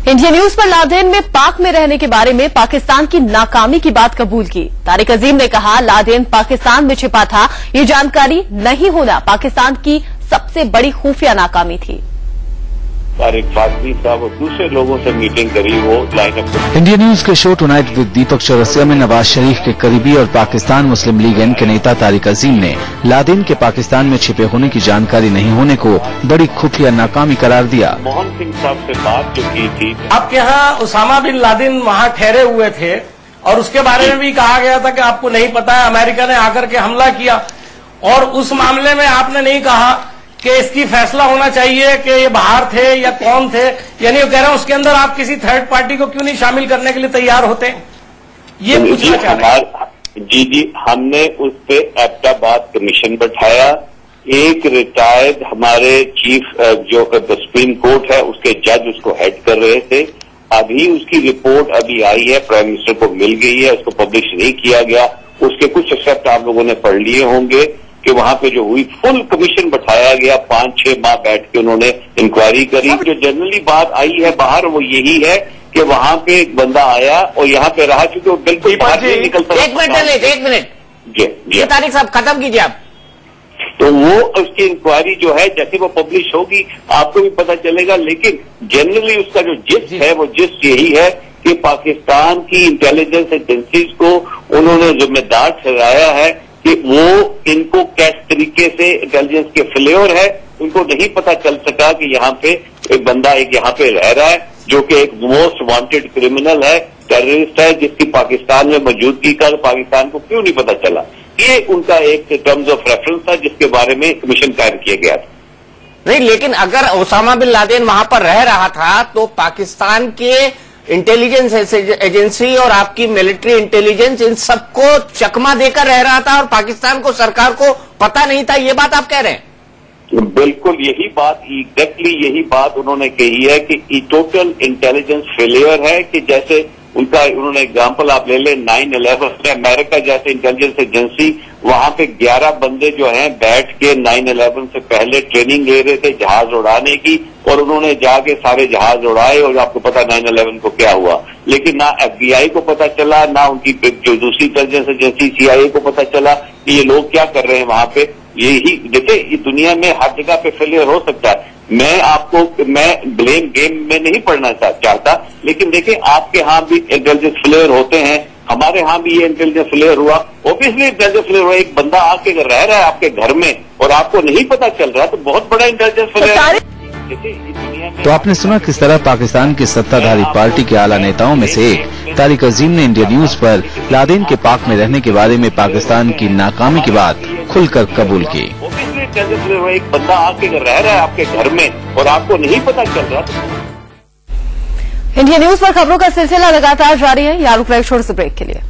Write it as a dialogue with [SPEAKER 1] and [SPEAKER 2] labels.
[SPEAKER 1] India news पर Laden में पाक में रहने के बारे में पाकिस्तान की नाकामी की बात कबूल की। तारिक अजीम ने कहा, लादेन पाकिस्तान में छिपा था, ये जानकारी नहीं होना पाकिस्तान की सबसे बड़ी खुफिया नाकामी थी।
[SPEAKER 2] तारिक फातमी साहब और दूसरे लोगों से मीटिंग करी, वो लाइनअप।
[SPEAKER 3] इंडिया न्यूज के शो टुनाइट विद दीपक चौरसिया में नवाज शरीफ के करीबी और पाकिस्तान मुस्लिम लीग एन के नेता तारिक अजीम ने लादेन के पाकिस्तान में छिपे होने की जानकारी नहीं होने को बड़ी खुफिया नाकामी करार दिया।
[SPEAKER 2] मोहन सिंह साहब से बात जो की थी,
[SPEAKER 4] आपके यहाँ उसामा बिन लादेन वहाँ ठहरे हुए थे और उसके बारे में भी कहा गया था कि आपको नहीं पता है, अमेरिका ने आकर के हमला किया और उस मामले में आपने नहीं कहा कि इसकी फैसला होना चाहिए कि ये बाहर थे या कौन थे, यानी वो कह रहे हैं उसके अंदर आप किसी थर्ड पार्टी को क्यों नहीं शामिल करने के लिए तैयार होते, ये पूछना चाह रहे हैं।
[SPEAKER 2] जी, हमने उस पे एबटाबाद कमीशन बैठाया। एक रिटायर्ड हमारे चीफ जो सुप्रीम कोर्ट है उसके जज उसको हेड कर रहे थे। अभी उसकी रिपोर्ट अभी आई है, प्राइम मिनिस्टर को मिल गई है, उसको पब्लिश नहीं किया गया। उसके कुछ एक्सेप्ट आप लोगों ने पढ़ लिए होंगे कि वहां पे जो हुई, फुल कमीशन बैठाया गया, 5-6 माह बैठ के उन्होंने इंक्वायरी करी। जो जनरली बात आई है बाहर वो यही है कि वहां पे एक बंदा आया और यहाँ पे रहा, चूंकि वो बिल्कुल बाहर नहीं निकलता।
[SPEAKER 4] एक मिनट
[SPEAKER 2] जी
[SPEAKER 4] तारिक साहब खत्म कीजिए आप।
[SPEAKER 2] तो वो उसकी इंक्वायरी जो है जैसे वो पब्लिश होगी आपको भी पता चलेगा, लेकिन जनरली उसका जो जिस्ट है वो जिस्ट यही है कि पाकिस्तान की इंटेलिजेंस एजेंसीज को उन्होंने जिम्मेदार ठहराया है कि वो इनको किस तरीके से इंटेलिजेंस के फेल्योर है, उनको नहीं पता चल सका कि यहाँ पे एक बंदा एक यहाँ पे रह रहा है जो कि एक मोस्ट वांटेड क्रिमिनल है, टेररिस्ट है, जिसकी पाकिस्तान में मौजूदगी का पाकिस्तान को क्यों नहीं पता चला। ये उनका एक टर्म्स ऑफ रेफरेंस था जिसके बारे में कमीशन कायम किया गया था।
[SPEAKER 4] नहीं, लेकिन अगर ओसामा बिन लादेन वहां पर रह रहा था तो पाकिस्तान के इंटेलिजेंस एजेंसी और आपकी मिलिट्री इंटेलिजेंस इन सबको चकमा देकर रह रहा था और पाकिस्तान को, सरकार को पता नहीं था, ये बात आप कह रहे हैं?
[SPEAKER 2] बिल्कुल यही बात, एग्जैक्टली यही बात उन्होंने कही है कि टोटल इंटेलिजेंस फेलियर है। कि जैसे उन्होंने एग्जाम्पल आप ले लें 9/11 में अमेरिका जैसे इंटेलिजेंस एजेंसी, वहां पे 11 बंदे जो हैं बैठ के 9/11 से पहले ट्रेनिंग ले रहे थे जहाज उड़ाने की, और उन्होंने जाके सारे जहाज उड़ाए और आपको पता 9/11 को क्या हुआ। लेकिन ना FBI को पता चला, ना उनकी जो दूसरी इंटेलिजेंस एजेंसी CIA को पता चला कि ये लोग क्या कर रहे हैं वहां पे। यही देखिए, ये दुनिया में हर जगह पे फेलियर हो सकता है। मैं ब्लेम गेम में नहीं पढ़ना चाहता, लेकिन देखिए आपके यहाँ भी इंटेलिजेंस फेलियर होते हैं, हमारे यहाँ भी ये इंटेलिजेंस फेलियर हुआ। ऑब्वियसली इंटेलिजेंस फेलियर हुआ, एक बंदा आके अगर रह रहा है आपके घर में और आपको नहीं पता चल रहा है तो बहुत बड़ा इंटेलिजेंस फेलियर है।
[SPEAKER 3] तो आपने सुना किस तरह पाकिस्तान की सत्ताधारी पार्टी के आला नेताओं में से एक तारिक अजीम ने इंडिया न्यूज पर लादेन के पाक में रहने के बारे में पाकिस्तान की नाकामी की बात खुलकर कबूल की।
[SPEAKER 2] एक बंदा आके अगर रह रहा है आपके घर में और आपको नहीं पता चल रहा तो।
[SPEAKER 1] इंडिया न्यूज पर खबरों का सिलसिला लगातार जारी है। यहाँ रुक रहे छोटे से ब्रेक के लिए।